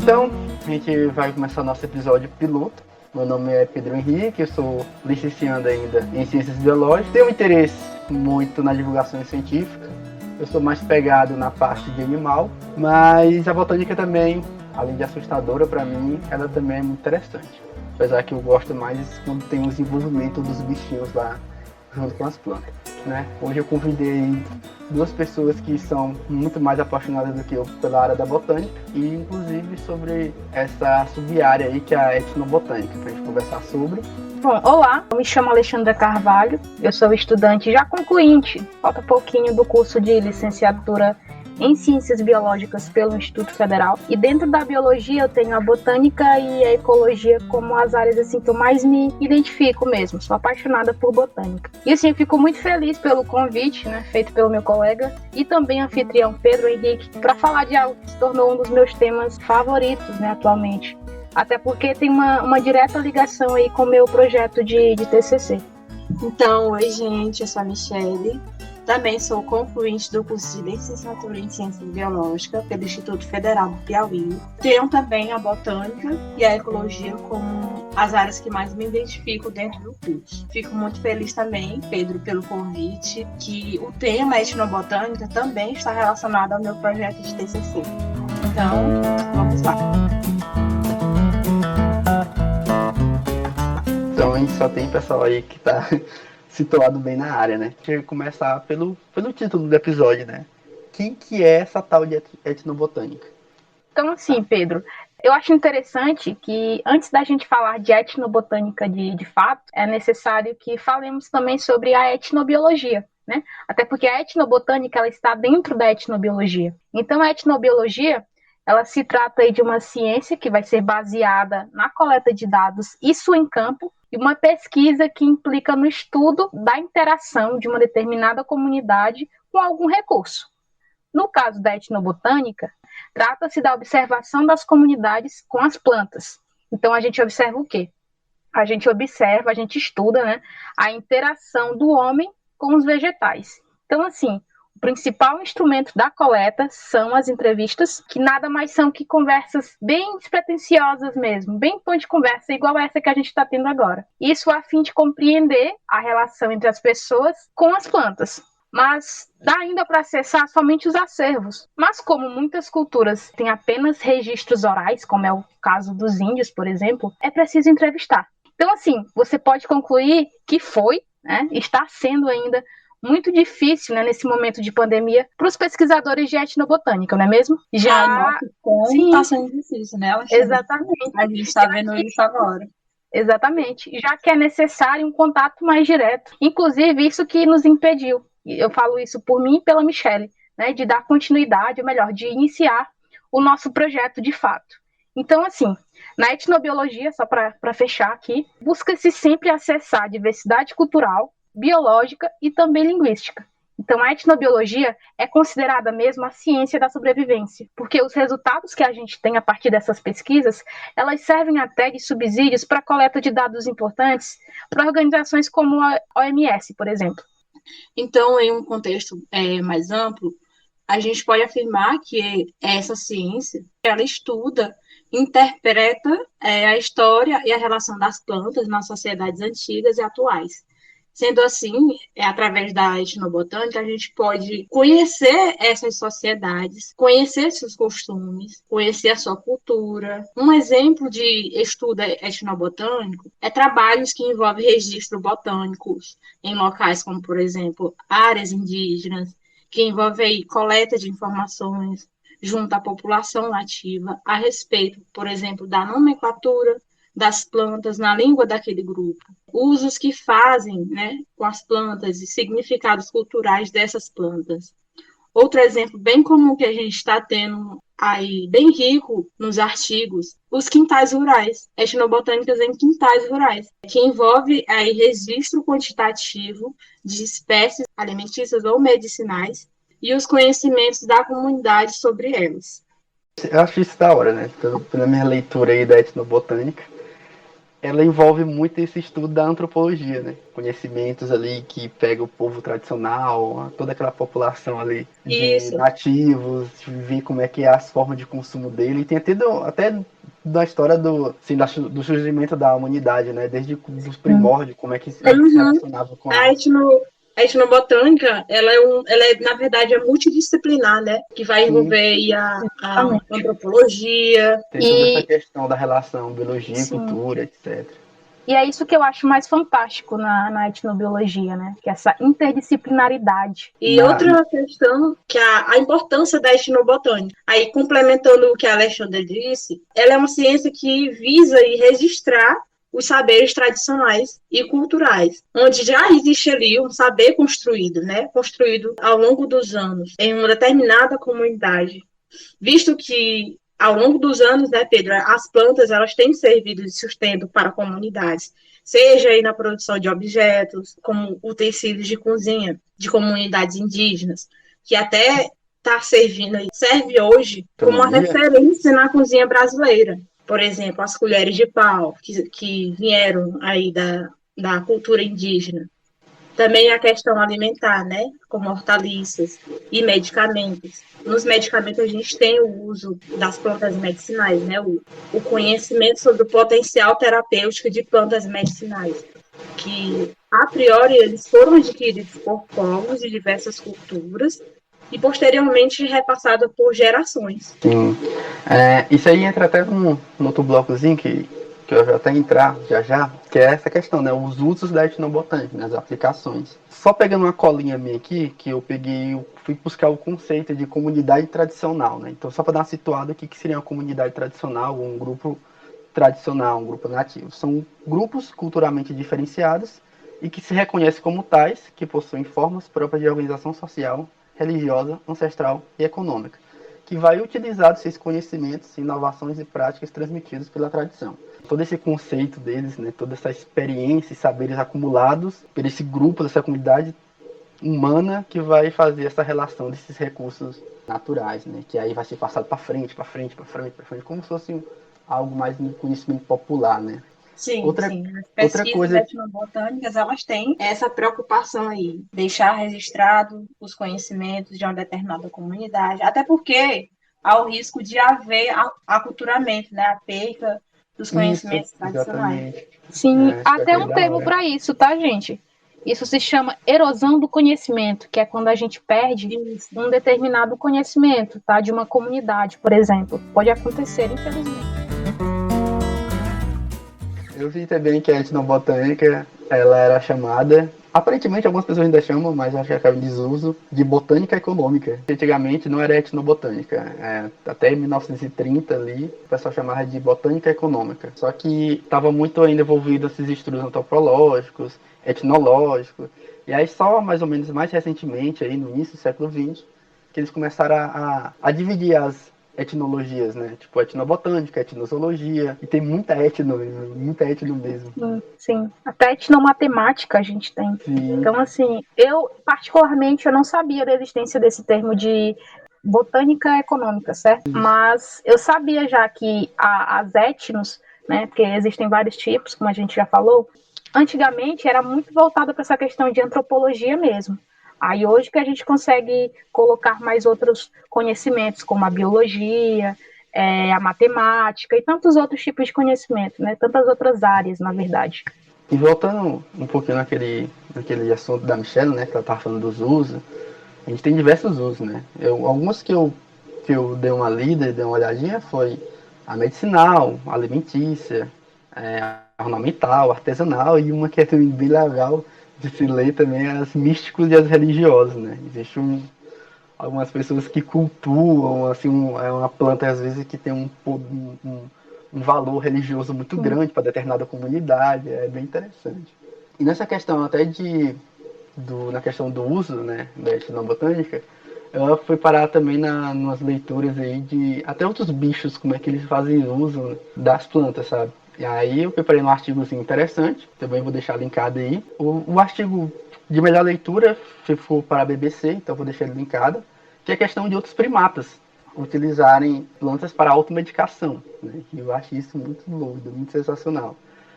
Então, a gente vai começar o nosso episódio piloto. Meu nome é Pedro Henrique, eu sou licenciando ainda em Ciências Biológicas. Tenho um interesse muito na divulgação científica. Eu sou mais pegado na parte de animal, mas a botânica também, além de assustadora para mim, ela também é muito interessante. Apesar que eu gosto mais quando tem o desenvolvimento dos bichinhos lá junto com as plantas, né? Hoje eu convidei duas pessoas que são muito mais apaixonadas do que eu pela área da botânica e inclusive sobre essa sub-área aí que é a etnobotânica, para a gente conversar sobre. Bom, olá, eu me chamo Alexandra Carvalho, eu sou estudante já concluinte, falta pouquinho do curso de licenciatura em Ciências Biológicas pelo Instituto Federal. E dentro da biologia eu tenho a botânica e a ecologia como as áreas assim que eu mais me identifico mesmo. Sou apaixonada por botânica. E assim, eu fico muito feliz pelo convite, né, feito pelo meu colega e também anfitrião Pedro Henrique, para falar de algo que se tornou um dos meus temas favoritos, né, atualmente. Até porque tem uma direta ligação aí com o meu projeto de TCC. Então, oi gente, eu sou a Michele. Também sou concluinte do curso de licenciatura em Ciências Biológicas pelo Instituto Federal do Piauí. Tenho também a botânica e a ecologia como as áreas que mais me identifico dentro do curso. Fico muito feliz também, Pedro, pelo convite, que o tema etnobotânica também está relacionado ao meu projeto de TCC. Então, vamos lá. Então a gente só tem pessoal aí que está situado bem na área, né? A gente vai começar pelo título do episódio, né? Quem que é essa tal de etnobotânica? Então, assim, Pedro, eu acho interessante que antes da gente falar de etnobotânica de fato, é necessário que falemos também sobre a etnobiologia, né? Até porque a etnobotânica ela está dentro da etnobiologia. Então, a etnobiologia ela se trata aí de uma ciência que vai ser baseada na coleta de dados, isso em campo, e uma pesquisa que implica no estudo da interação de uma determinada comunidade com algum recurso. No caso da etnobotânica, trata-se da observação das comunidades com as plantas. Então, a gente observa o quê? A gente estuda, né, a interação do homem com os vegetais. Então, assim, o principal instrumento da coleta são as entrevistas, que nada mais são que conversas bem despretensiosas mesmo, bem tom de conversa, igual essa que a gente está tendo agora. Isso a fim de compreender a relação entre as pessoas com as plantas. Mas dá ainda para acessar somente os acervos. Mas como muitas culturas têm apenas registros orais, como é o caso dos índios, por exemplo, é preciso entrevistar. Então, assim, você pode concluir que foi, né, está sendo ainda muito difícil, né, nesse momento de pandemia, para os pesquisadores de etnobotânica, não é mesmo? Nossa, como está sendo difícil, né, Alexandre? Exatamente. A gente está vendo isso agora. Exatamente. Já que é necessário um contato mais direto. Inclusive, isso que nos impediu, eu falo isso por mim e pela Michele, né, de dar continuidade, ou melhor, de iniciar o nosso projeto de fato. Então, assim, na etnobiologia, só para fechar aqui, busca-se sempre acessar a diversidade cultural, biológica e também linguística. Então, a etnobiologia é considerada mesmo a ciência da sobrevivência, porque os resultados que a gente tem a partir dessas pesquisas, elas servem até de subsídios para a coleta de dados importantes para organizações como a OMS, por exemplo. Então, em um contexto mais amplo, a gente pode afirmar que essa ciência, ela estuda, interpreta a história e a relação das plantas nas sociedades antigas e atuais. Sendo assim, através da etnobotânica, a gente pode conhecer essas sociedades, conhecer seus costumes, conhecer a sua cultura. Um exemplo de estudo etnobotânico é trabalhos que envolvem registros botânicos em locais como, por exemplo, áreas indígenas, que envolve aí coleta de informações junto à população nativa a respeito, por exemplo, da nomenclatura das plantas na língua daquele grupo, usos que fazem, né, com as plantas e significados culturais dessas plantas. Outro exemplo bem comum que a gente está tendo aí, bem rico nos artigos, os quintais rurais, etnobotânicas em quintais rurais, que envolve aí registro quantitativo de espécies alimentícias ou medicinais e os conhecimentos da comunidade sobre elas. Eu acho isso da hora, né? Pela minha leitura aí da etnobotânica, ela envolve muito esse estudo da antropologia, né? Conhecimentos ali que pega o povo tradicional, toda aquela população ali de Isso. nativos, ver como é que é as formas de consumo dele. E tem até da história assim, do surgimento da humanidade, né? Desde os primórdios, como é que ele se Uhum. relacionava com A etnobotânica, ela é, na verdade, é multidisciplinar, né? Que vai sim, envolver aí a Exatamente. antropologia. tem toda essa E, questão da relação biologia, sim, cultura, etc. e é isso que eu acho mais fantástico na etnobiologia, né? Que é essa interdisciplinaridade. E outra questão, que a importância da etnobotânica. Aí, complementando o que a Alexandra disse, ela é uma ciência que visa aí registrar os saberes tradicionais e culturais, onde já existe ali um saber construído, né? Construído ao longo dos anos em uma determinada comunidade. Visto que ao longo dos anos, né, Pedro, as plantas elas têm servido de sustento para comunidades, seja aí na produção de objetos, como utensílios de cozinha de comunidades indígenas, que até está servindo, serve hoje como uma Autonomia? referência na cozinha brasileira. Por exemplo, as colheres de pau, que vieram aí da cultura indígena. Também a questão alimentar, né? Como hortaliças e medicamentos. Nos medicamentos, a gente tem o uso das plantas medicinais, né? O conhecimento sobre o potencial terapêutico de plantas medicinais, que, a priori, eles foram adquiridos por povos de diversas culturas e, posteriormente, repassados por gerações. Sim. Isso aí entra até no outro blocozinho que eu já até entrar já, que é essa questão, né? Os usos da etnobotânica, né? As aplicações. Só pegando uma colinha minha aqui, que eu fui buscar o conceito de comunidade tradicional, né? Então, só para dar uma situada aqui, que seria uma comunidade tradicional, ou um grupo tradicional, um grupo nativo. São grupos culturalmente diferenciados e que se reconhecem como tais, que possuem formas próprias de organização social, religiosa, ancestral e econômica, que vai utilizar esses conhecimentos, inovações e práticas transmitidos pela tradição. Todo esse conceito deles, né, toda essa experiência e saberes acumulados por esse grupo, dessa comunidade humana que vai fazer essa relação desses recursos naturais, né, que aí vai ser passado para frente, para frente, para frente, para frente, como se fosse algo mais no conhecimento popular, né. Sim, Outra, sim. As outra pesquisas coisa, etnobotânicas, elas têm essa preocupação aí, deixar registrado os conhecimentos de uma determinada comunidade, até porque há o risco de haver aculturamento, né, a perca dos isso, conhecimentos tradicionais. exatamente, Sim, isso há que eu até achei um da termo hora. para isso, tá, gente? Isso se chama erosão do conhecimento, que é quando a gente perde Isso. um determinado conhecimento, tá? De uma comunidade, por exemplo. Pode acontecer, infelizmente. Eu vi também que a etnobotânica, ela era chamada, aparentemente algumas pessoas ainda chamam, mas acho que acaba em desuso, de botânica econômica. Antigamente não era etnobotânica, até 1930 ali, o pessoal chamava de botânica econômica. Só que estava muito ainda envolvido esses estudos antropológicos, etnológicos, e aí só mais ou menos mais recentemente, aí no início do século XX, que eles começaram a dividir as etnologias, né? Tipo etnobotânica, etnozoologia, e tem muita etno mesmo. Sim, sim. Até etnomatemática a gente tem. Sim, Então, assim, eu, particularmente, eu não sabia da existência desse termo de botânica econômica, certo? Mas eu sabia já que as etnos, né, porque existem vários tipos, como a gente já falou, antigamente era muito voltada para essa questão de antropologia mesmo. Aí hoje que a gente consegue colocar mais outros conhecimentos, como a biologia, a matemática e tantos outros tipos de conhecimento, né? Tantas outras áreas, na verdade. e voltando um pouquinho naquele assunto da Michelle, né, que ela estava falando dos usos, a gente tem diversos usos, né? Alguns que eu dei uma lida e dei uma olhadinha foi a medicinal, a alimentícia, a ornamental, artesanal, e uma que é também bem legal de se ler também, as místicos e as religiosas, né? Existe algumas pessoas que cultuam, assim, é uma planta às vezes que tem um valor religioso muito Sim. grande para determinada comunidade, é bem interessante. E nessa questão até na questão do uso, né, da etnobotânica, ela foi parar também nas leituras aí de até outros bichos, como é que eles fazem uso das plantas, sabe? E aí eu preparei um artigozinho interessante, também vou deixar linkado aí. O artigo de melhor leitura foi para a BBC, então vou deixar ele linkado, que é a questão de outros primatas utilizarem plantas para automedicação, né? E eu acho isso muito louco, muito sensacional.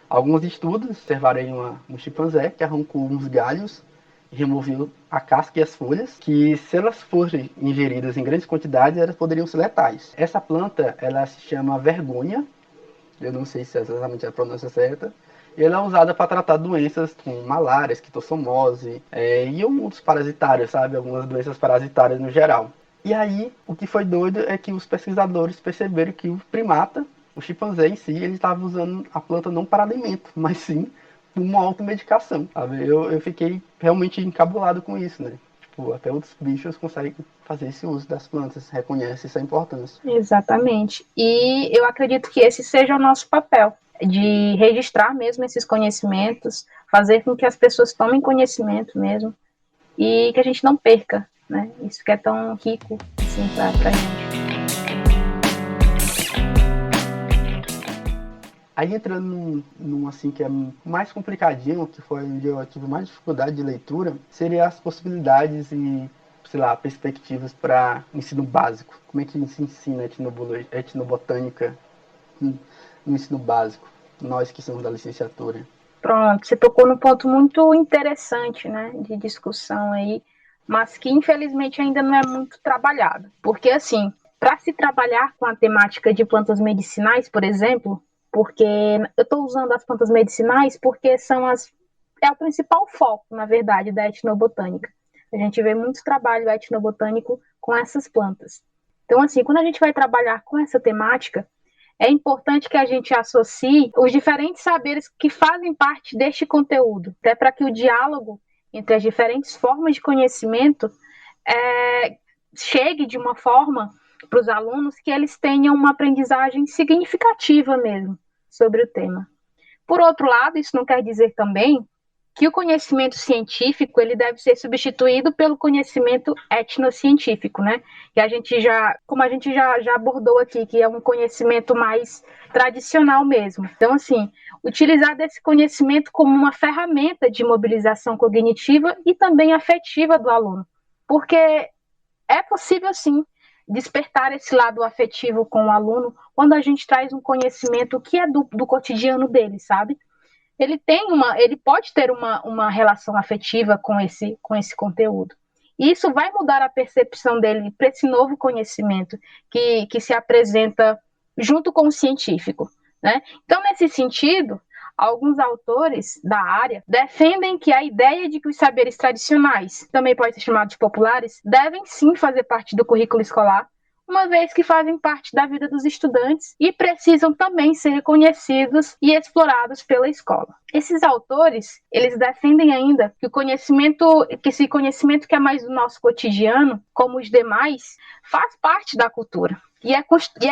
Alguns estudos observaram um chimpanzé que arrancou uns galhos e removeu a casca e as folhas, que se elas forem ingeridas em grandes quantidades, elas poderiam ser letais. Essa planta, ela se chama vergonha, eu não sei se é exatamente a pronúncia certa, e ela é usada para tratar doenças como malária, esquistossomose e outros parasitários, sabe? Algumas doenças parasitárias no geral. E aí, o que foi doido é que os pesquisadores perceberam que o primata, o chimpanzé em si, ele estava usando a planta não para alimento, mas sim uma automedicação, sabe? Eu fiquei realmente encabulado com isso, né? Tipo, até outros bichos conseguem fazer esse uso das plantas, reconhecem essa importância. Exatamente. E eu acredito que esse seja o nosso papel, de registrar mesmo esses conhecimentos, fazer com que as pessoas tomem conhecimento mesmo e que a gente não perca, né? Isso que é tão rico assim, pra gente. Aí entrando num assim que é mais complicadinho, que foi onde eu tive mais dificuldade de leitura, seria as possibilidades e, sei lá, perspectivas para ensino básico. Como é que se ensina etnobotânica no ensino básico? Nós que somos da licenciatura. Pronto, você tocou num ponto muito interessante, né, de discussão aí, mas que infelizmente ainda não é muito trabalhado. Porque, assim, para se trabalhar com a temática de plantas medicinais, por exemplo, porque eu estou usando as plantas medicinais porque é o principal foco, na verdade, da etnobotânica. A gente vê muito trabalho etnobotânico com essas plantas. Então, assim, quando a gente vai trabalhar com essa temática, é importante que a gente associe os diferentes saberes que fazem parte deste conteúdo, até para que o diálogo entre as diferentes formas de conhecimento chegue de uma forma para os alunos que eles tenham uma aprendizagem significativa mesmo sobre o tema. Por outro lado, isso não quer dizer também que o conhecimento científico ele deve ser substituído pelo conhecimento etnocientífico, né? Que a gente como a gente já abordou aqui, que é um conhecimento mais tradicional mesmo. Então, assim, utilizar desse conhecimento como uma ferramenta de mobilização cognitiva e também afetiva do aluno, porque é possível, sim, despertar esse lado afetivo com o aluno quando a gente traz um conhecimento que é do cotidiano dele, sabe? Ele pode ter uma relação afetiva com esse conteúdo. E isso vai mudar a percepção dele para esse novo conhecimento que se apresenta junto com o científico, né? Então, nesse sentido, alguns autores da área defendem que a ideia de que os saberes tradicionais, também pode ser chamado de populares, devem sim fazer parte do currículo escolar, uma vez que fazem parte da vida dos estudantes e precisam também ser reconhecidos e explorados pela escola. Esses autores, eles defendem ainda que esse conhecimento que é mais do nosso cotidiano, como os demais, faz parte da cultura. E é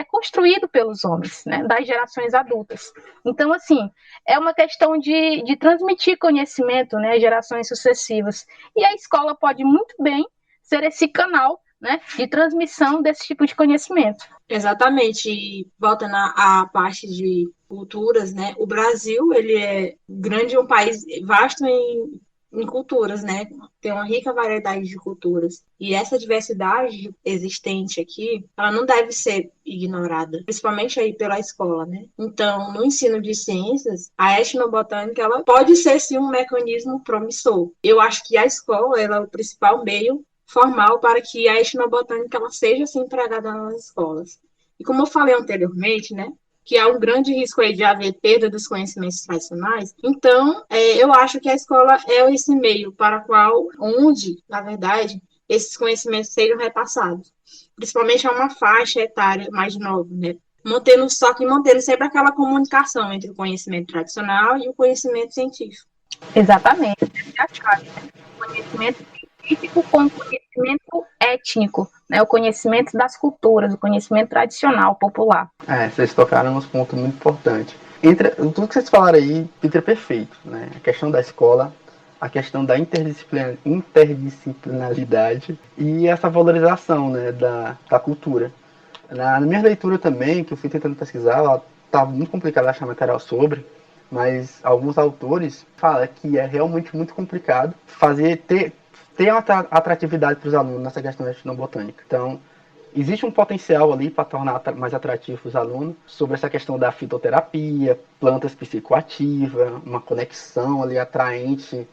construído pelos homens, né, das gerações adultas. Então, assim, é uma questão de transmitir conhecimento, né, às gerações sucessivas. E a escola pode muito bem ser esse canal, né, de transmissão desse tipo de conhecimento. Exatamente. E voltando à parte de culturas, né? O Brasil, ele é grande, um país vasto em culturas, né? Tem uma rica variedade de culturas. E essa diversidade existente aqui, ela não deve ser ignorada, principalmente aí pela escola, né? Então, no ensino de ciências, a etnobotânica, ela pode ser, sim, um mecanismo promissor. Eu acho que a escola, ela é o principal meio formal para que a etnobotânica ela seja assim empregada nas escolas. E como eu falei anteriormente, né, que há um grande risco aí de haver perda dos conhecimentos tradicionais, então eu acho que a escola é esse meio para onde, na verdade, esses conhecimentos sejam repassados, principalmente a uma faixa etária mais nova, né? Mantendo sempre aquela comunicação entre o conhecimento tradicional e o conhecimento científico. Exatamente, é a chave, né? O conhecimento científico com o conhecimento étnico, né? O conhecimento das culturas, o conhecimento tradicional, popular. Vocês tocaram nos pontos muito importantes. Tudo que vocês falaram aí, entra perfeito, né? A questão da escola, a questão da interdisciplinaridade e essa valorização, né, da cultura. Na minha leitura também, que eu fui tentando pesquisar, estava muito complicado achar material sobre, mas alguns autores falam que é realmente muito complicado ter uma atratividade para os alunos nessa questão da etnobotânica. Então, existe um potencial ali para tornar mais atrativo os alunos sobre essa questão da fitoterapia, plantas psicoativas, uma conexão ali atraente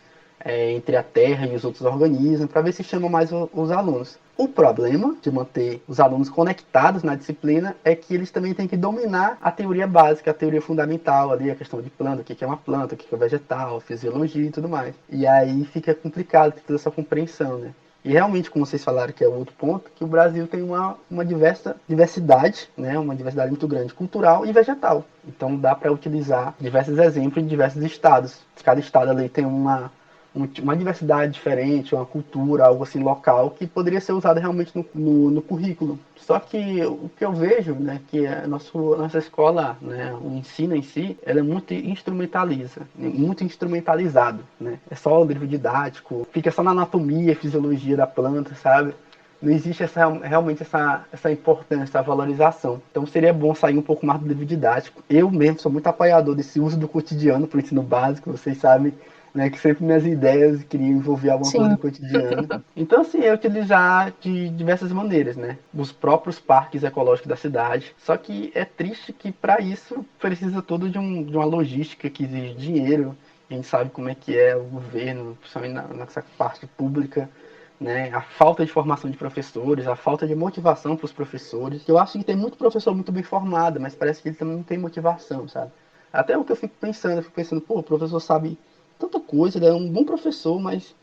entre a terra e os outros organismos, para ver se chama mais os alunos. O problema de manter os alunos conectados na disciplina é que eles também têm que dominar a teoria básica, a teoria fundamental ali, a questão de planta, o que é uma planta, o que é vegetal, fisiologia e tudo mais. E aí fica complicado ter toda essa compreensão, né? E realmente, como vocês falaram, que é outro ponto, que o Brasil tem uma diversidade, né, uma diversidade muito grande, cultural e vegetal. Então dá para utilizar diversos exemplos de diversos estados. Cada estado ali tem uma diversidade diferente, uma cultura, algo assim local, que poderia ser usado realmente no currículo. Só que o que eu vejo, né, que a nossa escola, né, o ensino em si, ela é muito muito instrumentalizado, né? É só o livro didático, fica só na anatomia, fisiologia da planta, sabe? Não existe realmente essa importância, essa valorização. Então seria bom sair um pouco mais do livro didático. Eu mesmo sou muito apoiador desse uso do cotidiano para o ensino básico, vocês sabem, né, que sempre minhas ideias queriam envolver alguma coisa do cotidiano. Então, assim, é utilizar de diversas maneiras, né? Os próprios parques ecológicos da cidade. Só que é triste que, para isso, precisa todo de uma logística que exige dinheiro. A gente sabe como é que é o governo, principalmente nessa parte pública, né? A falta de formação de professores, a falta de motivação para os professores. Eu acho que tem muito professor muito bem formado, mas parece que ele também não tem motivação, sabe? Até o que eu fico pensando, pô, o professor sabe tanta coisa, ele é um bom professor, mas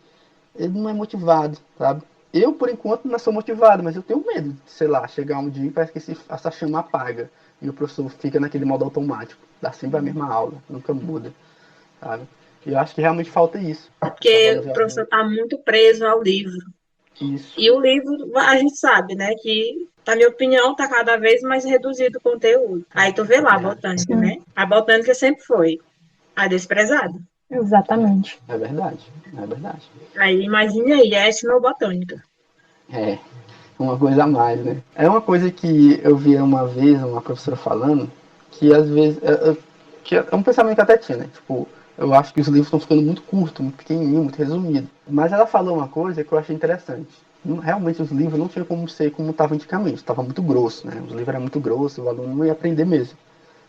ele não é motivado, sabe? Eu, por enquanto, não sou motivado, mas eu tenho medo de, sei lá, chegar um dia e parece que essa chama apaga e o professor fica naquele modo automático, dá sempre a mesma aula, nunca muda, sabe? E eu acho que realmente falta isso. Porque o professor está muito preso ao livro. Isso. E o livro, a gente sabe, né, que, na minha opinião, está cada vez mais reduzido o conteúdo. Aí tu vê lá a botânica, né? A botânica sempre foi a desprezada. Exatamente. É verdade, é verdade. Aí imagine aí, a etnobotânica. É, uma coisa a mais, né? É uma coisa que eu vi uma vez uma professora falando, que às vezes, que é um pensamento que até tinha, né? Tipo, eu acho que os livros estão ficando muito curtos, muito pequenininhos, muito resumidos. Mas ela falou uma coisa que eu achei interessante. Realmente os livros não tinham como ser como estava antigamente, estava muito grosso, né? Os livros eram muito grossos, o aluno não ia aprender mesmo.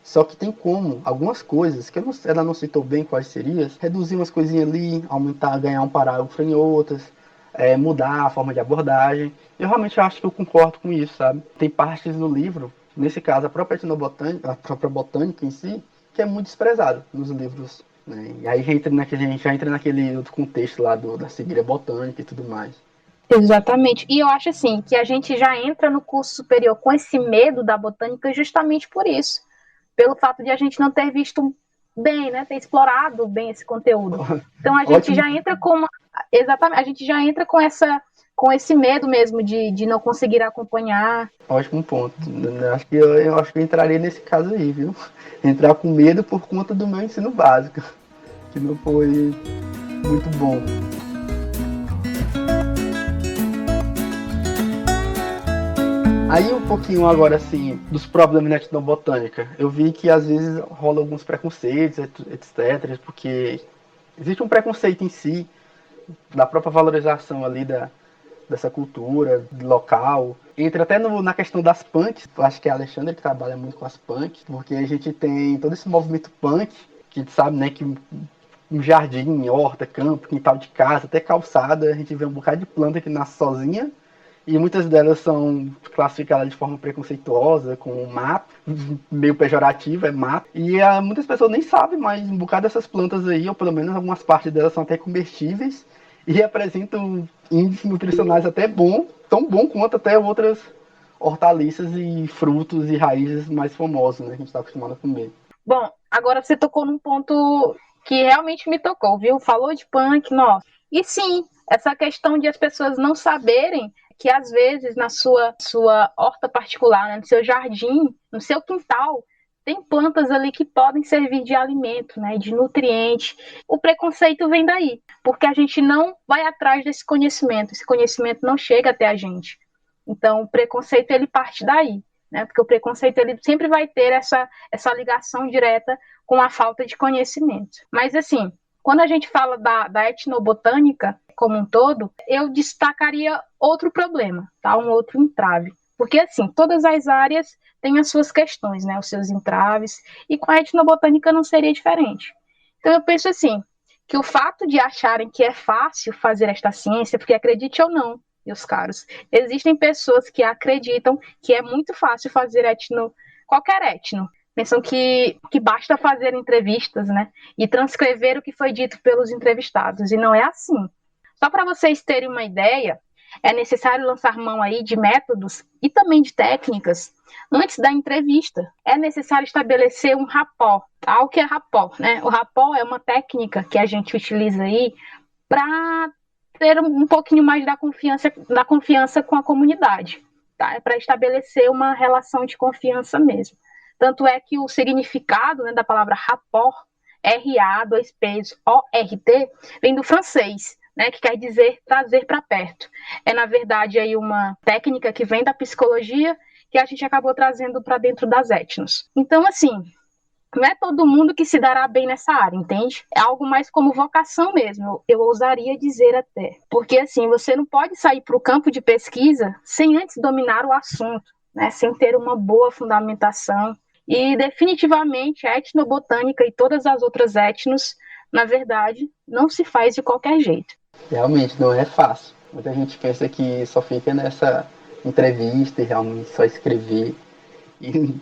Só que tem como algumas coisas, que ela não citou bem quais seriam, reduzir umas coisinhas ali, aumentar, ganhar um parágrafo em outras, mudar a forma de abordagem. Eu realmente acho que eu concordo com isso, sabe? Tem partes no livro, nesse caso a própria etnobotânica, a própria botânica em si, que é muito desprezada nos livros, né? E aí a gente já entra naquele outro contexto lá da seguida botânica e tudo mais. Exatamente. E eu acho assim que a gente já entra no curso superior com esse medo da botânica justamente por isso. Pelo fato de a gente não ter visto bem, né, ter explorado bem esse conteúdo. Então a gente já entra com exatamente, a gente já entra com esse medo mesmo de não conseguir acompanhar. Ótimo ponto. Eu acho que eu entraria nesse caso aí, viu? Entrar com medo por conta do meu ensino básico, que não foi muito bom. Aí um pouquinho agora, assim, dos problemas na etnobotânica. Eu vi que às vezes rola alguns preconceitos, etc., porque existe um preconceito em si, da própria valorização ali dessa cultura local. Entra até na questão das punks, eu acho que é a Alexandra que trabalha muito com as punks, porque a gente tem todo esse movimento punk, que a gente sabe, né, que um jardim, horta, campo, quintal de casa, até calçada, a gente vê um bocado de planta que nasce sozinha, e muitas delas são classificadas de forma preconceituosa, como mato, meio pejorativo, é mato. E muitas pessoas nem sabem, mas um bocado dessas plantas aí, ou pelo menos algumas partes delas são até comestíveis, e apresentam índices nutricionais até tão bom quanto até outras hortaliças e frutos e raízes mais famosos, né, que a gente está acostumado a comer. Bom, agora você tocou num ponto que realmente me tocou, viu? Falou de punk, nossa. E sim, essa questão de as pessoas não saberem que às vezes na sua horta particular, né, no seu jardim, no seu quintal, tem plantas ali que podem servir de alimento, né, de nutriente. O preconceito vem daí, porque a gente não vai atrás desse conhecimento, esse conhecimento não chega até a gente. Então, o preconceito ele parte daí, né, porque o preconceito ele sempre vai ter essa ligação direta com a falta de conhecimento. Mas, assim, quando a gente fala da etnobotânica como um todo, eu destacaria outro problema, tá? Um outro entrave. Porque, assim, todas as áreas têm as suas questões, né? Os seus entraves, e com a etnobotânica não seria diferente. Então, eu penso assim, que o fato de acharem que é fácil fazer esta ciência, porque acredite ou não, meus caros, existem pessoas que acreditam que é muito fácil fazer qualquer etno. Pensam que basta fazer entrevistas, né? E transcrever o que foi dito pelos entrevistados, e não é assim. Só para vocês terem uma ideia, é necessário lançar mão aí de métodos e também de técnicas antes da entrevista. É necessário estabelecer um rapport. Tá? O que é rapport? Né? O rapport é uma técnica que a gente utiliza aí para ter um pouquinho mais da confiança com a comunidade. Tá? É para estabelecer uma relação de confiança mesmo. Tanto é que o significado, né, da palavra rapport, R-A-2-P-O-R-T, vem do francês, né, que quer dizer trazer para perto. É, na verdade, aí uma técnica que vem da psicologia que a gente acabou trazendo para dentro das etnos. Então, assim, não é todo mundo que se dará bem nessa área, entende? É algo mais como vocação mesmo, eu ousaria dizer até. Porque, assim, você não pode sair para o campo de pesquisa sem antes dominar o assunto, né, sem ter uma boa fundamentação. E, definitivamente, a etnobotânica e todas as outras etnos, na verdade, não se faz de qualquer jeito. Realmente não é fácil. Muita gente pensa que só fica nessa entrevista e realmente só escrever. E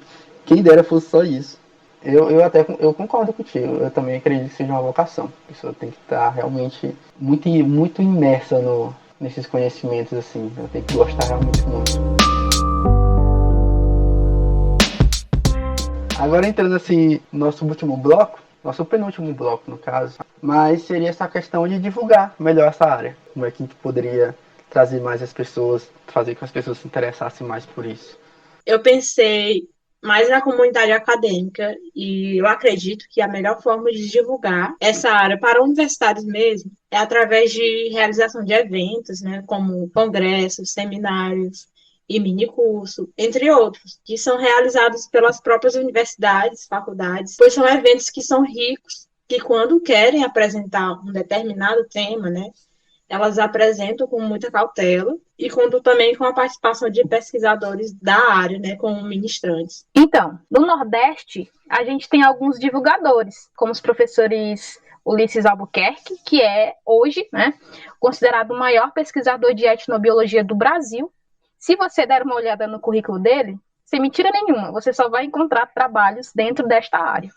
quem dera fosse só isso. Eu concordo contigo. Eu também acredito que seja uma vocação. A pessoa tem que estar realmente muito imersa nesses conhecimentos assim. Ela tem que gostar realmente muito. Agora entrando assim no nosso último bloco, nosso penúltimo bloco no caso, mas seria essa questão de divulgar melhor essa área. Como é que a gente poderia trazer mais as pessoas, fazer com que as pessoas se interessassem mais por isso? Eu pensei mais na comunidade acadêmica e eu acredito que a melhor forma de divulgar essa área para universitários mesmo é através de realização de eventos, né, como congressos, seminários e minicurso, entre outros, que são realizados pelas próprias universidades, faculdades, pois são eventos que são ricos, que quando querem apresentar um determinado tema, né, elas apresentam com muita cautela e contam também com a participação de pesquisadores da área, né, como ministrantes. Então, no Nordeste, a gente tem alguns divulgadores, como os professores Ulisses Albuquerque, que é hoje, né, considerado o maior pesquisador de etnobiologia do Brasil. Se você der uma olhada no currículo dele, sem mentira nenhuma, você só vai encontrar trabalhos dentro desta área.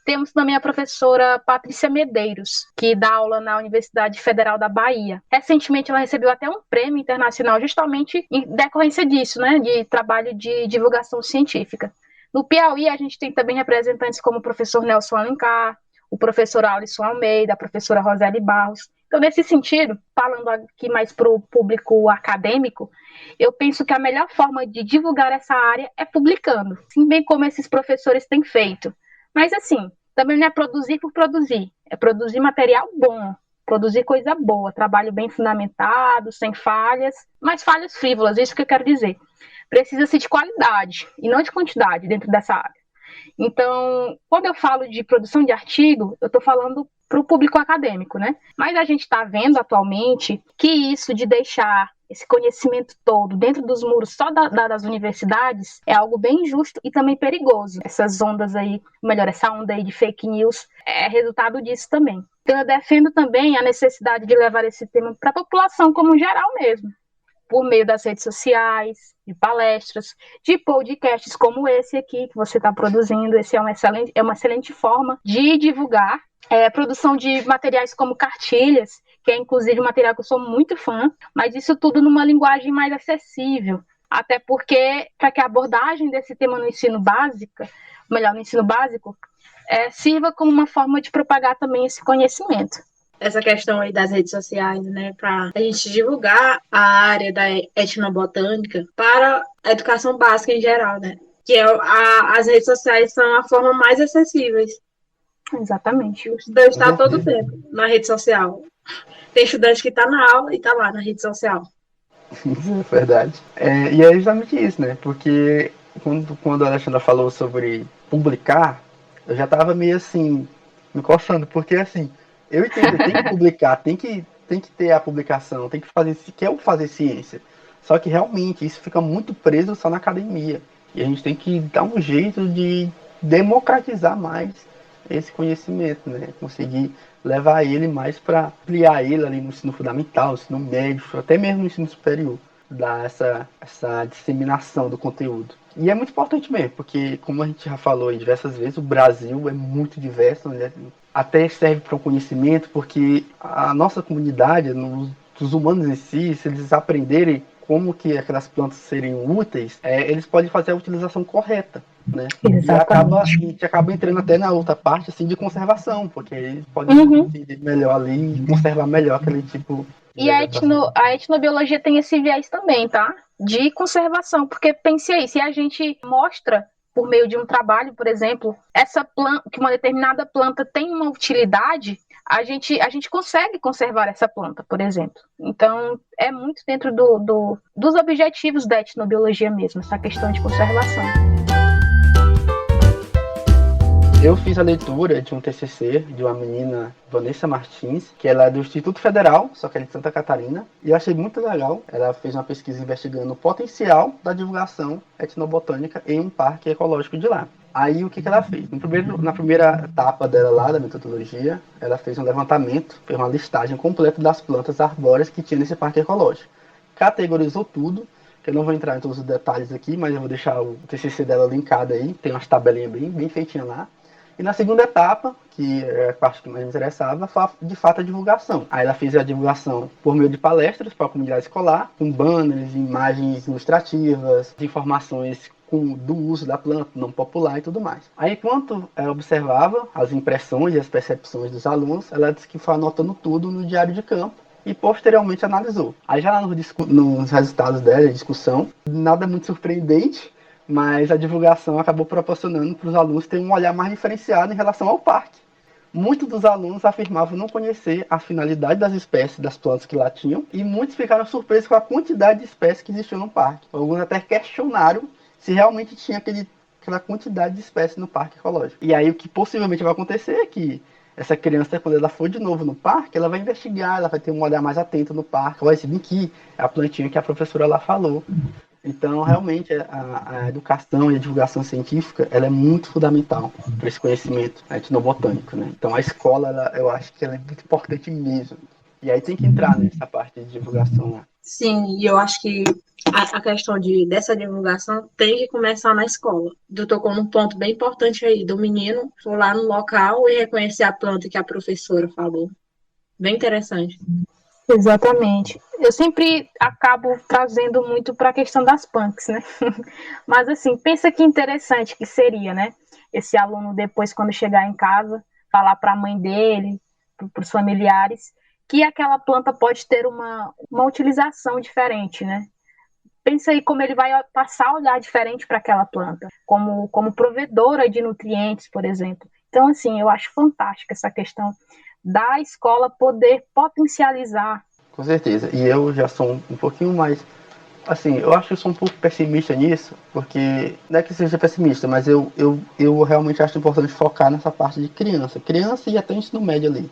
Temos também a professora Patrícia Medeiros, que dá aula na Universidade Federal da Bahia. Recentemente ela recebeu até um prêmio internacional justamente em decorrência disso, né, de trabalho de divulgação científica. No Piauí a gente tem também representantes como o professor Nelson Alencar, o professor Alisson Almeida, a professora Roseli Barros. Então, nesse sentido, falando aqui mais para o público acadêmico, eu penso que a melhor forma de divulgar essa área é publicando, assim bem como esses professores têm feito. Mas, assim, também não é produzir por produzir, é produzir material bom, produzir coisa boa, trabalho bem fundamentado, sem falhas, mas falhas frívolas, isso que eu quero dizer. Precisa-se de qualidade e não de quantidade dentro dessa área. Então, quando eu falo de produção de artigo, eu estou falando para o público acadêmico, né? Mas a gente está vendo atualmente que isso de deixar esse conhecimento todo dentro dos muros só das universidades é algo bem injusto e também perigoso. Essas ondas aí, melhor, essa onda aí de fake news é resultado disso também. Então, eu defendo também a necessidade de levar esse tema para a população como geral mesmo, por meio das redes sociais, de palestras, de podcasts como esse aqui que você está produzindo. Esse é uma excelente forma de divulgar. Produção de materiais como cartilhas, que é inclusive um material que eu sou muito fã, mas isso tudo numa linguagem mais acessível. Até porque, para que a abordagem desse tema no ensino básico, sirva como uma forma de propagar também esse conhecimento. Essa questão aí das redes sociais, né, para a gente divulgar a área da etnobotânica para a educação básica em geral, né, que as redes sociais são a forma mais acessíveis. Exatamente. O estudante está todo o tempo na rede social. Tem estudante que está na aula e está lá na rede social. Isso é verdade. E é exatamente isso, né, porque quando a Alexandra falou sobre publicar, eu já estava meio assim, me coçando, porque assim, eu entendo, tem que publicar, tem que ter a publicação, tem que fazer, se quer fazer ciência. Só que realmente isso fica muito preso só na academia. E a gente tem que dar um jeito de democratizar mais esse conhecimento, né? Conseguir levar ele mais para ampliar ele ali no ensino fundamental, no ensino médio, até mesmo no ensino superior, dar essa disseminação do conteúdo. E é muito importante mesmo, porque como a gente já falou aí diversas vezes, o Brasil é muito diverso, né? Até serve para um conhecimento, porque a nossa comunidade, os humanos em si, se eles aprenderem como que aquelas plantas serem úteis, eles podem fazer a utilização correta, né? A gente acaba entrando até na outra parte assim de conservação, porque eles podem entender melhor ali e conservar melhor aquele tipo de E a etnobiologia tem esse viés também, tá? De conservação, porque pense aí, se a gente mostra por meio de um trabalho, por exemplo, essa planta, que uma determinada planta tem uma utilidade, a gente consegue conservar essa planta, por exemplo. Então, é muito dentro dos objetivos da etnobiologia mesmo, essa questão de conservação. Eu fiz a leitura de um TCC de uma menina, Vanessa Martins, que ela é do Instituto Federal, só que ela é de Santa Catarina, e eu achei muito legal. Ela fez uma pesquisa investigando o potencial da divulgação etnobotânica em um parque ecológico de lá. Aí o que ela fez? Na primeira etapa dela lá, da metodologia, ela fez um levantamento, fez uma listagem completa das plantas arbóreas que tinha nesse parque ecológico. Categorizou tudo, que eu não vou entrar em todos os detalhes aqui, mas eu vou deixar o TCC dela linkado aí, tem umas tabelinhas bem feitinhas lá. E na segunda etapa, que é a parte que mais me interessava, foi de fato a divulgação. Aí ela fez a divulgação por meio de palestras para a comunidade escolar, com banners, imagens ilustrativas, informações do uso da planta, não popular e tudo mais. Aí, enquanto ela observava as impressões e as percepções dos alunos, ela disse que foi anotando tudo no diário de campo e posteriormente analisou. Aí já lá nos resultados dela, a discussão, nada muito surpreendente, mas a divulgação acabou proporcionando para os alunos terem um olhar mais diferenciado em relação ao parque. Muitos dos alunos afirmavam não conhecer a finalidade das espécies das plantas que lá tinham, e muitos ficaram surpresos com a quantidade de espécies que existiam no parque. Alguns até questionaram se realmente tinha aquela quantidade de espécies no parque ecológico. E aí o que possivelmente vai acontecer é que essa criança, quando ela for de novo no parque, ela vai investigar, ela vai ter um olhar mais atento no parque, vai saber que é a plantinha que a professora lá falou. Então, realmente, a educação e a divulgação científica, ela é muito fundamental para esse conhecimento etnobotânico, né? Então, a escola, eu acho que ela é muito importante mesmo. E aí tem que entrar nessa parte de divulgação lá. Sim, e eu acho que a questão dessa divulgação tem que começar na escola. Tu tocou num ponto bem importante aí, do menino for lá no local e reconhecer a planta que a professora falou. Bem interessante. Exatamente. Eu sempre acabo trazendo muito para a questão das punks, né? Mas assim, pensa que interessante que seria, né? Esse aluno depois, quando chegar em casa, falar para a mãe dele, para os familiares, que aquela planta pode ter uma utilização diferente, né? Pensa aí como ele vai passar a olhar diferente para aquela planta, como provedora de nutrientes, por exemplo. Então, assim, eu acho fantástica essa questão da escola poder potencializar. Com certeza. E eu já sou um pouquinho mais... Assim, eu acho que eu sou um pouco pessimista nisso, porque não é que seja pessimista, mas eu realmente acho importante focar nessa parte de criança. Criança e até ensino médio ali.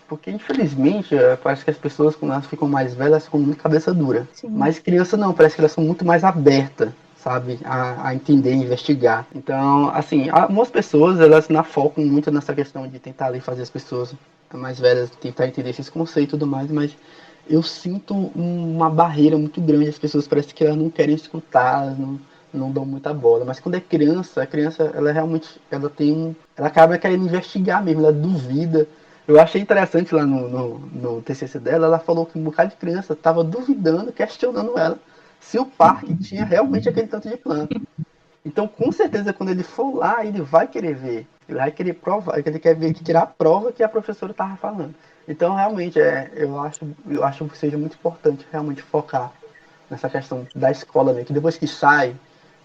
Porque, infelizmente, parece que as pessoas, quando elas ficam mais velhas, ficam muito cabeça dura. Sim. Mas criança não, parece que elas são muito mais abertas, sabe? A entender, investigar. Então, assim, algumas pessoas, elas focam muito nessa questão de tentar ali fazer as pessoas mais velhas tentar entender esses conceitos e tudo mais, mas eu sinto uma barreira muito grande. As pessoas parece que elas não querem escutar, elas não dão muita bola. Mas quando é criança, a criança, ela realmente, ela acaba querendo investigar mesmo, ela duvida. Eu achei interessante lá no TCC dela, ela falou que um bocado de criança estava duvidando, questionando ela, se o parque tinha realmente aquele tanto de planta. Então, com certeza, quando ele for lá, ele vai querer ver. Ele vai querer provar, ele quer ver, tirar a prova que a professora estava falando. Então, realmente, eu acho que seja muito importante realmente focar nessa questão da escola, né? Que depois que sai,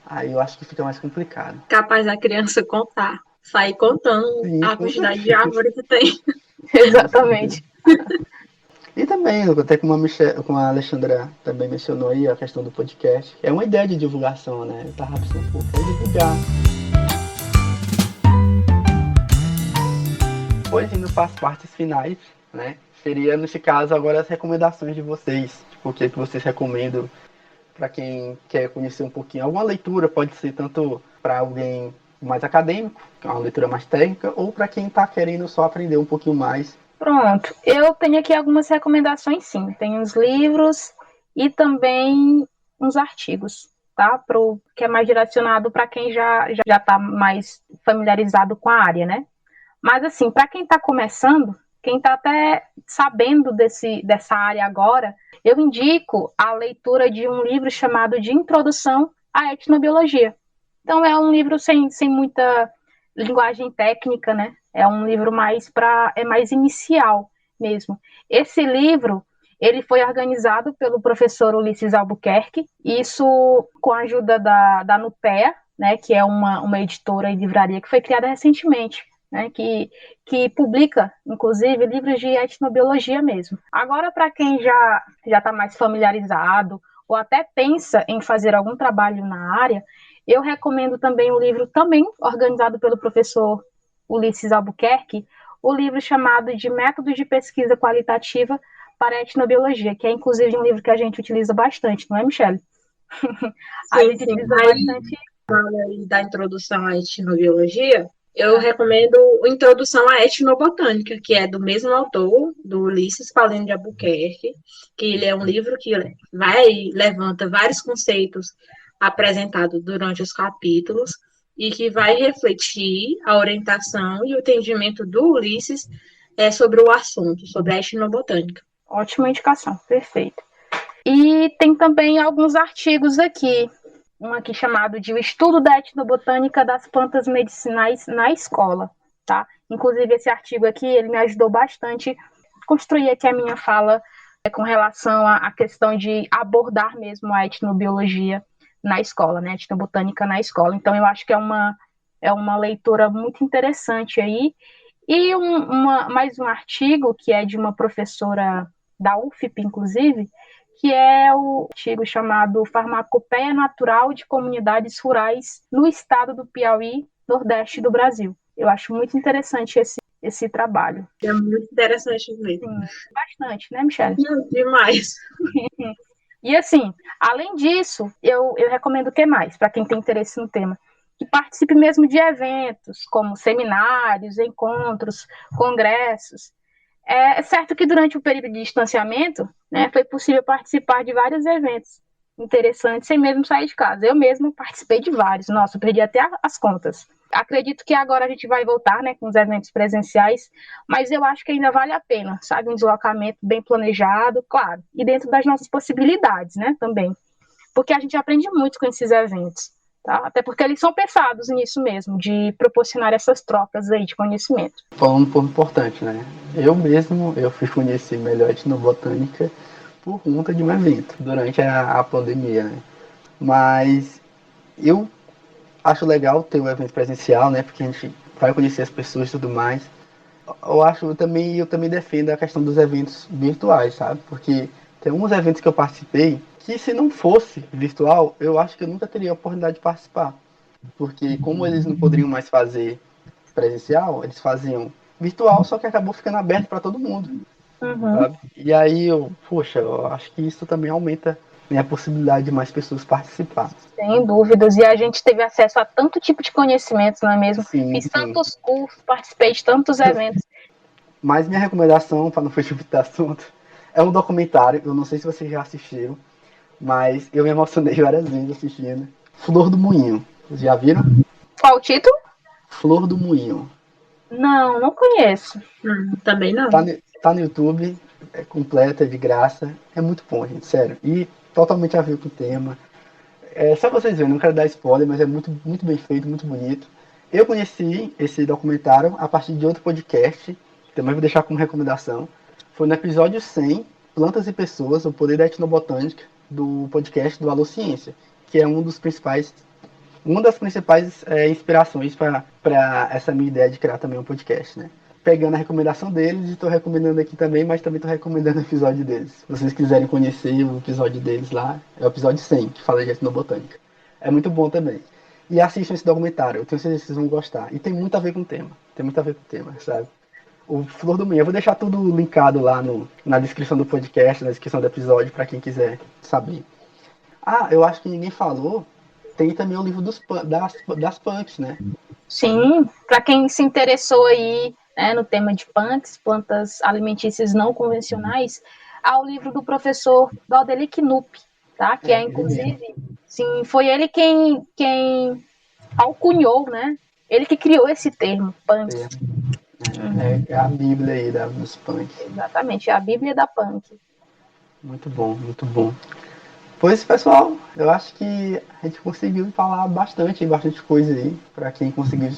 aí eu acho que fica mais complicado. Capaz da criança contar, sair contando a quantidade de árvore que tem. Exatamente. E também, até como a Alexandra também mencionou aí, a questão do podcast, é uma ideia de divulgação, né? Eu tava pensando, pô, quero divulgar. Depois, indo para as partes finais, né? Seria, nesse caso, agora as recomendações de vocês. Tipo, o que vocês recomendam para quem quer conhecer um pouquinho. Alguma leitura pode ser tanto para alguém mais acadêmico, que é uma leitura mais técnica, ou para quem está querendo só aprender um pouquinho mais. Pronto, eu tenho aqui algumas recomendações, sim. Tem uns livros e também uns artigos, tá? Que é mais direcionado para quem já está mais familiarizado com a área, né? Mas, assim, para quem está começando, quem está até sabendo dessa área agora, eu indico a leitura de um livro chamado de Introdução à Etnobiologia. Então, é um livro sem muita linguagem técnica, né? É um livro mais inicial mesmo. Esse livro, ele foi organizado pelo professor Ulisses Albuquerque, isso com a ajuda da Nupea, né, que é uma editora e livraria que foi criada recentemente, né, que publica, inclusive, livros de etnobiologia mesmo. Agora, para quem já está mais familiarizado ou até pensa em fazer algum trabalho na área, eu recomendo também um livro também organizado pelo professor Ulisses Albuquerque, o livro chamado de Métodos de Pesquisa Qualitativa para a Etnobiologia, que é inclusive um livro que a gente utiliza bastante, não é, Michele? A Sim, gente sim. utiliza Aí, bastante. da introdução à etnobiologia, eu recomendo Introdução à Etnobotânica, que é do mesmo autor, do Ulisses Paulino de Albuquerque, que ele é um livro que levanta vários conceitos apresentados durante os capítulos e que vai refletir a orientação e o entendimento do Ulisses sobre o assunto, sobre a etnobotânica. Ótima indicação, perfeito. E tem também alguns artigos aqui, um aqui chamado de O Estudo da Etnobotânica das Plantas Medicinais na Escola, tá? Inclusive, esse artigo aqui, ele me ajudou bastante a construir aqui a minha fala com relação à questão de abordar mesmo a etnobiologia na escola, né? A etnobotânica na escola. Então, eu acho que é uma leitura muito interessante aí. E mais um artigo, que é de uma professora da UFP, inclusive, que é o artigo chamado Farmacopeia Natural de Comunidades Rurais no Estado do Piauí, Nordeste do Brasil. Eu acho muito interessante esse trabalho. É muito interessante mesmo. Sim, bastante, né, Michele? Demais. E assim, além disso, eu recomendo o que mais, para quem tem interesse no tema? Que participe mesmo de eventos, como seminários, encontros, congressos. É certo que durante o período de distanciamento, né, foi possível participar de vários eventos interessantes sem mesmo sair de casa. Eu mesmo participei de vários. Nossa, eu perdi até as contas. Acredito que agora a gente vai voltar, né, com os eventos presenciais, mas eu acho que ainda vale a pena, sabe? Um deslocamento bem planejado, claro, e dentro das nossas possibilidades, né, também. Porque a gente aprende muito com esses eventos, tá? Até porque eles são pensados nisso mesmo, de proporcionar essas trocas aí de conhecimento. Falando um pouco importante, né? Eu fui conhecer melhor etnobotânica por conta de um evento durante a pandemia, né? Mas eu acho legal ter o evento presencial, né? Porque a gente vai conhecer as pessoas e tudo mais. Eu também defendo a questão dos eventos virtuais, sabe? Porque tem alguns eventos que eu participei que, se não fosse virtual, eu acho que eu nunca teria a oportunidade de participar. Porque como eles não poderiam mais fazer presencial, eles faziam virtual, só que acabou ficando aberto para todo mundo, sabe? E aí eu acho que isso também aumenta, né, a possibilidade de mais pessoas participar. Sem dúvidas, e a gente teve acesso a tanto tipo de conhecimentos, não é mesmo? Sim, Fiz sim. tantos cursos, participei de tantos eventos. Mas minha recomendação, para não fugir do assunto, é um documentário. Eu não sei se vocês já assistiram, mas eu me emocionei várias vezes assistindo. Flor do Moinho. Vocês já viram? Qual o título? Flor do Moinho. Não conheço. Também não. Tá no YouTube, é completa, é de graça. É muito bom, gente, sério. E totalmente a ver com o tema. É só vocês verem, não quero dar spoiler, mas é muito, muito bem feito, muito bonito. Eu conheci esse documentário a partir de outro podcast, que também vou deixar como recomendação. Foi no episódio 100, Plantas e Pessoas, o Poder da Etnobotânica, do podcast do Alô Ciência, que é uma das principais inspirações para essa minha ideia de criar também um podcast, né? Pegando a recomendação deles e estou recomendando aqui também, mas também estou recomendando o episódio deles. Se vocês quiserem conhecer o episódio deles lá, é o episódio 100, que fala de etnobotânica. É muito bom também. E assistam esse documentário, eu tenho certeza que vocês vão gostar. E tem muito a ver com o tema, sabe? O Flor do Moinho, eu vou deixar tudo linkado lá na descrição do podcast, na descrição do episódio, para quem quiser saber. Ah, eu acho que ninguém falou. Tem também o livro das punks, né? Sim, para quem se interessou aí, né, no tema de punks, plantas alimentícias não convencionais, há o livro do professor Valdeli Knupp, tá? Que é Ele mesmo. inclusive, sim, foi ele quem alcunhou, né? Ele que criou esse termo, punk. É a Bíblia aí dos punks. Exatamente, é a Bíblia da punk. Muito bom, muito bom. Pois, pessoal, eu acho que a gente conseguiu falar bastante coisa aí. Para quem conseguir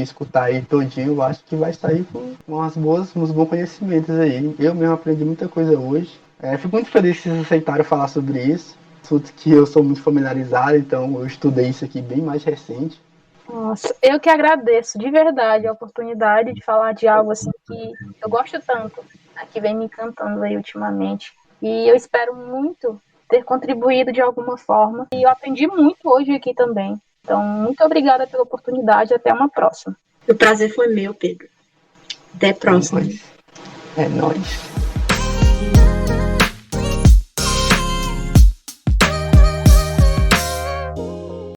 escutar aí todinho, eu acho que vai sair com uns bons conhecimentos aí. Eu mesmo aprendi muita coisa hoje. Fico muito feliz que vocês aceitaram falar sobre isso. Assunto que eu sou muito familiarizado, então eu estudei isso aqui bem mais recente. Nossa, eu que agradeço de verdade a oportunidade de falar de algo assim que eu gosto tanto, né, que vem me encantando aí ultimamente. E eu espero muito ter contribuído de alguma forma. E eu aprendi muito hoje aqui também. Então, muito obrigada pela oportunidade. Até uma próxima. O prazer foi meu, Pedro. Até a próxima. É nóis.